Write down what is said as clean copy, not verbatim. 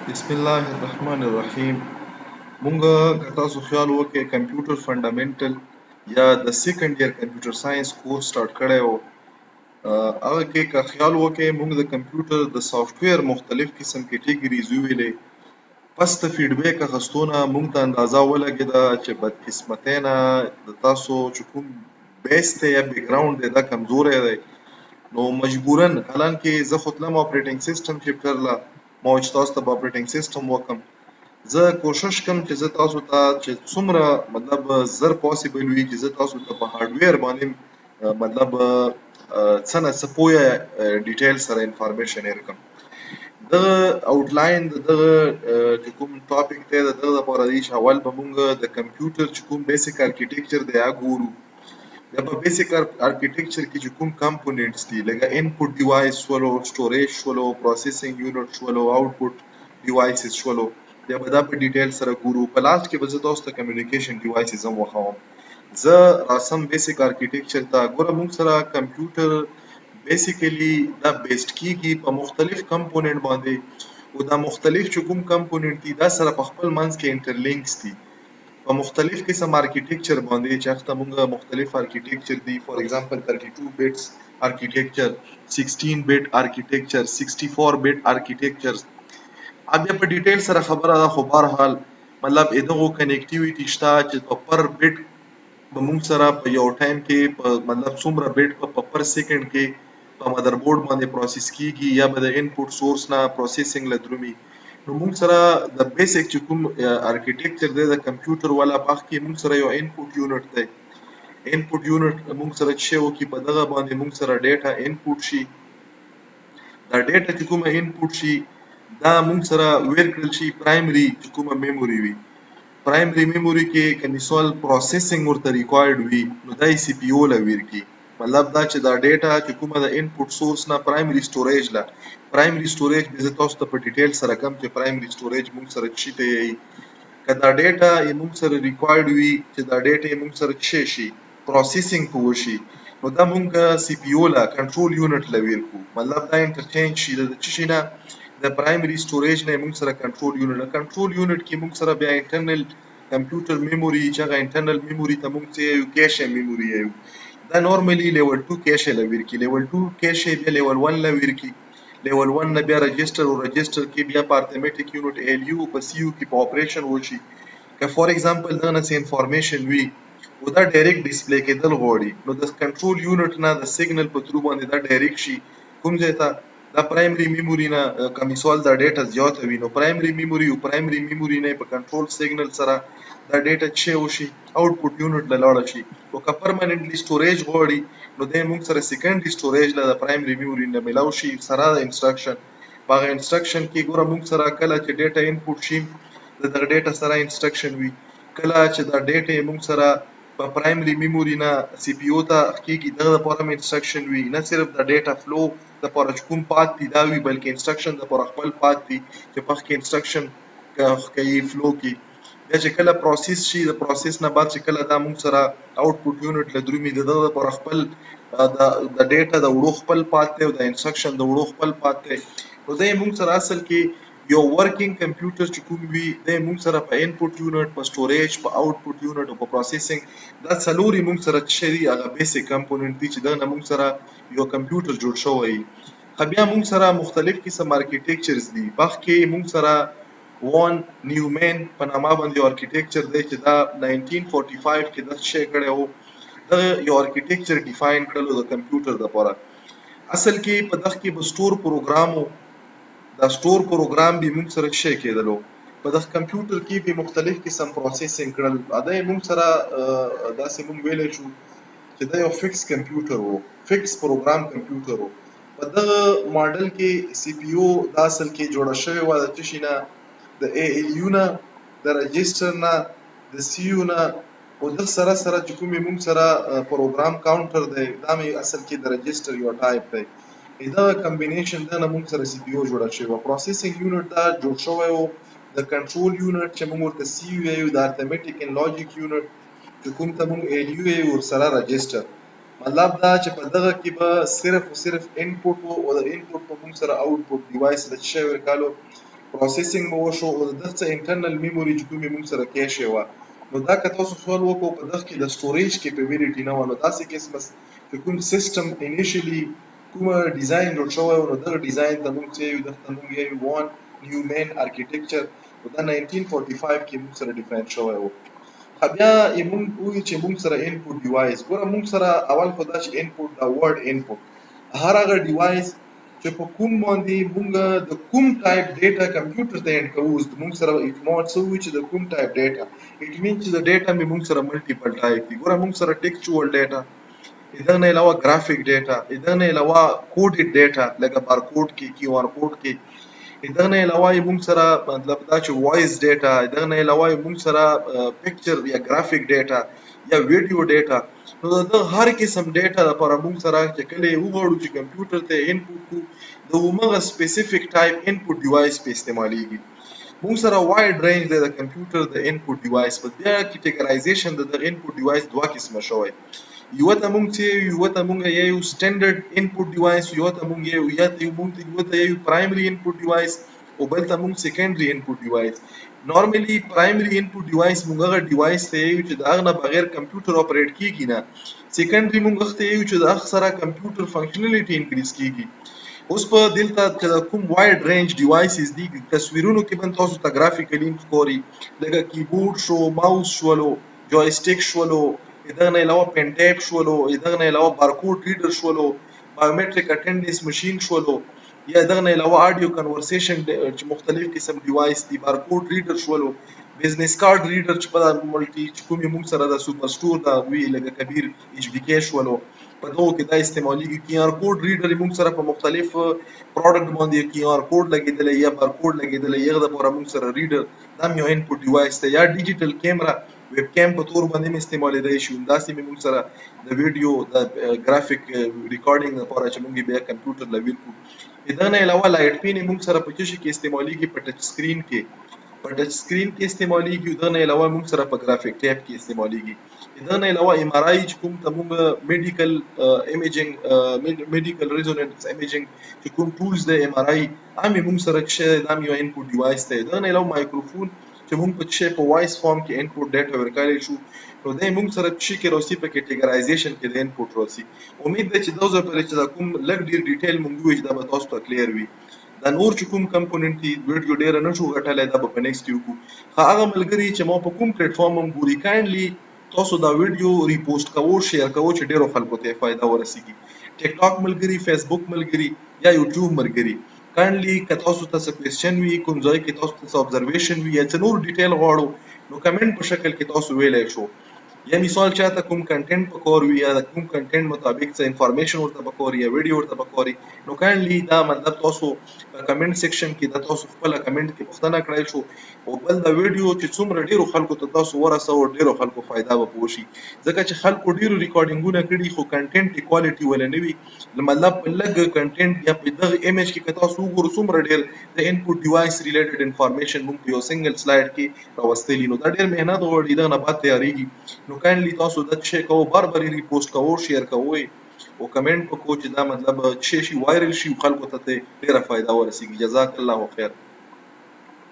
بسم الله الرحمن الرحیم. مونږ که تاسو خیال وکړئ کمپیوټر فنډامنټل یا د سیکنډ ایئر کمپیوټر ساينس کورس سٹارټ کړی و. هغه کې که خیال وکړئ مونږ د کمپیوټر د سافټویر مختلف قسم کیټګریز وویلې. پس د فیډبیک اخیستو نه مونږ ته اندازه ولګېده چې بدقسمتۍ نه د تاسو چې کوم بیس دی یا بیک ګراوند دی دا کمزوری دی، نو مجبوراً حالانکه زه خو تلم اپریټنګ سیسټم چپټر له ما وایي چې تاسو ته به اپریټنګ سیسټم وکړم. زه کوشش کوم چې زه تاسو ته چې څومره مطلب زر پاسبل وي چې زه تاسو ته په هارډویر باندې مطلب څه نه څه پوهه ډیټیل سره انفارمیشن درکړم. دغه آوټلاین د دغه چې کوم ټاپک دی د دغه لپاره دی چې اول به مونږ د کمپیوټر چې کوم بیسیک ارکیټیکچر دی هغه ګورو. بیا په بیسیک ارکیټیکچر کې چې کوم کمپوننټس دي لکه انپوټ ډیوایس شولو، سټوریج شولو، پروسیسینګ یونټ شولو، آوټپوټ ډیوایسز شولو، بیا به دا په ډیټیل سره ګورو. په لاست کې به زه تاسو ته کمیونیکیشن ډیوایسز هم وښیم. زه راسم بیسیک ارکیټیکچر ته. ګوره مونږ سره کمپیوټر بیسیکلی دا بیسډ کیږي په مختلف کمپوننټ باندې، او دا مختلف چې کوم کمپوننټ دي دا سره په خپل منځ کې انټرلینکس دي په مختلف قسم ارکیټیکچر باندې چې هغه ته مونږ مختلف ارکیټیکچر دي. فار ایگزامپل 32 بیټس ارکیټیکچر، 16 بیٹ ارکیټیکچر، 64 بیٹ ارکیټیکچر. بیا په ډیټیل سره خبره ده، خو بهرحال مطلب دغه کنیکټیویټي شته چې په پر بیٹ به مونږ سره په یو ټایم کې په مطلب څومره بیٹ په پر سیکنډ کې په مدربورډ باندې پروسس کیږي یا به د انپوټ سورس نه پروسیسینګ له درومي. نو مونږ سره د بیسیک چې کوم ارکیټیکچر دی د کمپیوټر والا باغ کې مونږ سره یو انپوټ یونټ دی. انپوټ یونټ مونږ سره چې وکړي په دغه باندې مونږ سره ډیټا انپوټ شي. دا ډیټا چې کومه انپوټ شي دا مونږ سره ویر کړل شي پرایمري چې کومه میموري وي. پرایمري میموري کې که مثال پروسیسینګ ورته ریکوایرډ وي نو دا یې سی پی او له ویر کړي. مطلب دا چې دا ډیټا چې کومه د انپوټ سورس نه پرایمري سټوریج له پرایمري سټوریج به زه تاسو ته په ډیټیل سره کوم چې پرایمري سټوریج مونږ سره چی ته یي. که دا ډیټا یې مونږ سره ریکوایرډ وي چې دا ډیټا یې مونږ سره چی شي پروسیسینګ په وشي نو دا مونږ سی پی او له کنټرول یونټ له ویر کو. مطلب دا انټرچینج شي د چی شي نه د پرایمري سټوریج نه مونږ سره کنټرول یونټ له کنټرول یونټ کې مونږ سره بیا انټرنل کمپیوټر میموري چې هغه انټرنل میموري ته مونږ څه یو کیشه میموري یو. دا نورمالي لیول 2 کیشه له ویر کی. لیول 2 کیشه بیا لیول 1 له ویر کی. لیول 1 نه بیا رجسټر او رجسټر کې بیا په ارثمټیک یونټ ال یو په سی یو کې په اپریشن وشي. که فار ایگزامپل دا نه انفارمیشن وي او دا ډایرکټ ډسپلی کېدل غواړي نو د کنټرول یونټ نه د سیګنل په تھرو باندې دا ډایرکټ شي کوم ځای ته دا پرایمري میموري نه. که مثال دا ډیټا زیاته وي نو پرایمري میموري او پرایمري میموري نه په کنټرول سیګنل سره دا ډیټا چې وشي آوټپوټ یونټ له لاړه شي. او که پرمننټلی سټوریج غواړي نو د موږ سره سیکنډري سټوریج له پرایمري میموري نه ملاو شي سره د انسترکشن. په انسترکشن کې ګوره موږ سره کله چې ډیټا انپوټ شي د دغه ډیټا سره انسترکشن وي. کله چې دا ډیټا موږ سره په پرایمري میموري نه سی پی او ته کېږي دغه لپاره هم انسترکشن وي. نه صرف د ډیټا فلو دپاره چې کوم پات دي دا وي بلکې انسترکشن دپاره خپل پات دي چې مخکې انسترکشن کوي فلو کې. بیا چې کله پروسس شي د پروسس نه بعد چې کله دا موږ سره آوټپوټ یونټ له درومي د دغه لپاره خپل د ډیټا د وړو خپل پات دی او د انسترکشن د وړو خپل پات دی. نو دا موږ سره اصل کې یو ورکینګ کمپیوټر چې کوم وي دا موږ سره په انپوټ یونټ، په سټوریج، په آوټپوټ یونټ او په پروسیسینګ دا څلورې موږ سره چې دي هغه بیسیک کمپوننټ دي چې دغه موږ سره یو کمپیوټر جوړ شوی. خو بیا موږ سره مختلف قسم ارکیټیکچرز دي. مخکې موږ سره وان نیومن په نامه باندې یو ارکیټیکچر دی چې دا 1945 کې دغه شی کړی و. دغه یو ارکیټیکچر ډیفاین کړلو د کمپیوټر دپاره. اصل کې په دغه کې به سټور پروګرام و. دا سټور پروګرام به موږ سره شی کېدلو. په دغه کمپیوټر کې به مختلف قسم پروسیسینګ کړل. دا موږ سره داسې موږ ویلی شو چې دا یو فکس کمپیوټر و، فکس پروګرام کمپیوټر و. په دغه ماډل کې سی پی او دا اصل کې جوړه شوې وه د څه شي نه د ای ال یو نه، د رجسټر نه، د سی یو نه او د سره سره چې کومې موږ سره پروګرام کاونټر دی دا مې اصل کې د رجسټر یو ټایپ دی. دا کمبینیشن دا نه موږ سره سی پی او جوړه شوې وه. پروسیسینګ یونټ دا جوړ شوی و. د کنټرول یونټ چې موږ ورته سی یو وایو، د ارثمټیک اینډ لاجیک یونټ چې کوم ته موږ ال یو وایو ورسره رجسټر. مطلب دا چې په دغه کې به صرف او صرف انپوټ و او د انپوټ په موږ سره آوټپوټ ډیوایس د څه شی ورکالو پروسیسینګ مو وشو او دغه څه انټرنل میموري چې کومې موږ سره کیش وه نو دا که تاسو خیال وکړو په دغه کې د سټوریج کیپیبلیټي نه وه نو داسې قسمه چې کوم سیسټم انیشلی کومه ډیزاین جوړ شوی نو دغه ډیزاین ته موږ څه یو دغه ته موږ یو وان نیو مین ارکیټیکچر او دا 1945 کې موږ سره ډیفاین شوی و بیا موږ وایو چې موږ سره انپوټ ډیوایس ګوره موږ سره اول خو دا چې انپوټ دا ورډ انپوټ هر هغه ډیوایس چې په کوم باندې موږ د کوم ټایپ ډیټا کمپیوټر ته اند کوو موږ سره اټموټ څه وایي چې د کوم ټایپ ډیټا اټ مین چې د ډیټا مې موږ سره ملټیپل ټایپ دي ګوره موږ سره ټیکسچوال ډیټا دغه نه علاوه ګرافیک ډیټا دغه نه علاوه کوډډ ډیټا لکه بارکوډ کې کیو آر کوډ کې دغه نه علاوه موږ سره مطلب دا چې وایس ډیټا دغه نه علاوه موږ سره پکچر یا ګرافیک ډیټا یا ویډیو ډیټا نو د هر قسم ډیټا لپاره موږ سره چې کله وغواړو چې کمپیوټر ته انپوټ کو د هغه سپیسیفیک ټایپ انپوټ ډیوایس په استعمالېږي موږ سره وایډ رینج دی د کمپیوټر د انپوټ ډیوایس په بیا کیټګرایزیشن د انپوټ ډیوایس دوه قسمه شوی یو ته موږ یو سټانډرډ انپوټ ډیوایس یو ته موږ یو پرایمري انپوټ ډیوایس او بل ته موږ سیکنډري انپوټ ډیوایس نارملی پرایمري انپوټ ډیوایس موږ هغه ډیوایس ته یو چې د هغه نه بغیر کمپیوټر اپریټ کیږي نه سیکنډري موږ ته یو چې د هغه سره کمپیوټر فنکشنالټي انکریز کیږي اوس په دلته چې کوم وایډ رینج ډیوایسز دي تصویرونو کې بن تاسو ته ګرافیکلی ښکاري لکه کیبورډ شو ماوس شولو جوایسټیک شولو دغه نه علاوه پن ټیپ شولو دغه نه علاوه بارکوډ ریډر شولو بایومټریک اټینډنس ماشین شولو یا دغه نه علاوه اډیو کنورسیشن چې مختلف قسم ډیوایس دي بارکوډ ریډر شولو بزنس کارت ریډر چې په ملټي چې کوم موږ سره د سوپر سٹور دا وی لکه کبیر ایچ بی کې شولو په دغه کې دا استعمالېږي کیو آر کوډ ریډر موږ سره په مختلف پروډکټ باندې کیو آر کوډ لګیدل یا بارکوډ لګیدل یغه د پوره موږ سره ریډر دا یو انپوټ ډیوایس ته یا ډیجیټل کیمرا ویب کیم په تور باندې استعمالېدای شي دا سیمه موږ سره د ویډیو د ګرافیک ریکارډینګ لپاره چې موږ بیا کمپیوټر لوي کو دا نه علاوه لایټ پین موږ سره په چشي کې استعمالېږي په ټچ سکرین کې استعمالېږي دا نه علاوه موږ سره په ګرافیک ټیپ کې استعمالېږي دا نه علاوه ایم آر آی چې کوم ته موږ میډیکل ایمیجنګ میډیکل ریزونانس ایمیجنګ چې کوم ټولز د ایم آر آی هم موږ سره چې دا یو انپوټ ډیوایس دی دا نه علاوه مایکروفون چې موږ په شی په وایس فارم کې انپوټ ډیټا ورکړای شو نو دا موږ سره چې کې راځي په کیټګرایزیشن کې د انپوټ راځي امید ده چې دا زه په چې دا کوم لګ ډیر ډیټیل موږ وایو چې دا تاسو ته کلیر وي دا نور چې کوم کمپوننټ دي ویډیو ډیر نه شو غټلای دا په نیکسټ یو کو هغه ملګری چې ما په کوم پلیټ فارم هم ګوري کایندلی تاسو دا ویډیو ریپوسټ کوو شیر کوو چې ډیرو خلکو ته فائدہ ورسیږي ټیک ټاک ملګری فیسبوک ملګری یا یوټیوب ملګری کایندلی که تاسو ته څه کوېسچن وي کوم ځای کې تاسو ته ابزرویشن وي یا څه نور ډیټیل غواړو نو کمنټ په شکل کې تاسو ویلای شو یا مثال چاته کوم کنټینټ پکور وي یا کوم کنټینټ مطابق څه انفارمیشن ورته پکور یا ویډیو ورته پکوري نو کایندلی دا مطلب تاسو په کمنټ سیکشن کې دا تاسو خپل کمنټ کې پوښتنه کړئ شو او بل دا ویډیو چې څومره ډیرو خلکو ته تاسو ورسو ډیرو خلکو فائدہ به پوشي ځکه چې خلکو ډیرو ریکارډینګونه کړي خو کنټینټ کوالټي ول نه وي مطلب لږ کنټینټ یا په دغه ایمیج کې تاسو وګورئ څومره ډیر د انپوټ ډیوایس ریلیټډ انفارمیشن موږ په یو سنگل سلایډ کې راوستلی نو دا ډیر مهنت غواړي دا نه بعد تیاریږي نو کایندلی تاسو د شی کوو بار ریپوسټ کوو شیر کوو او کمنټ وکړو چې دا مطلب شي وایرل شي خلکو ته ډیره فائدہ ورسیږي جزاک الله خیر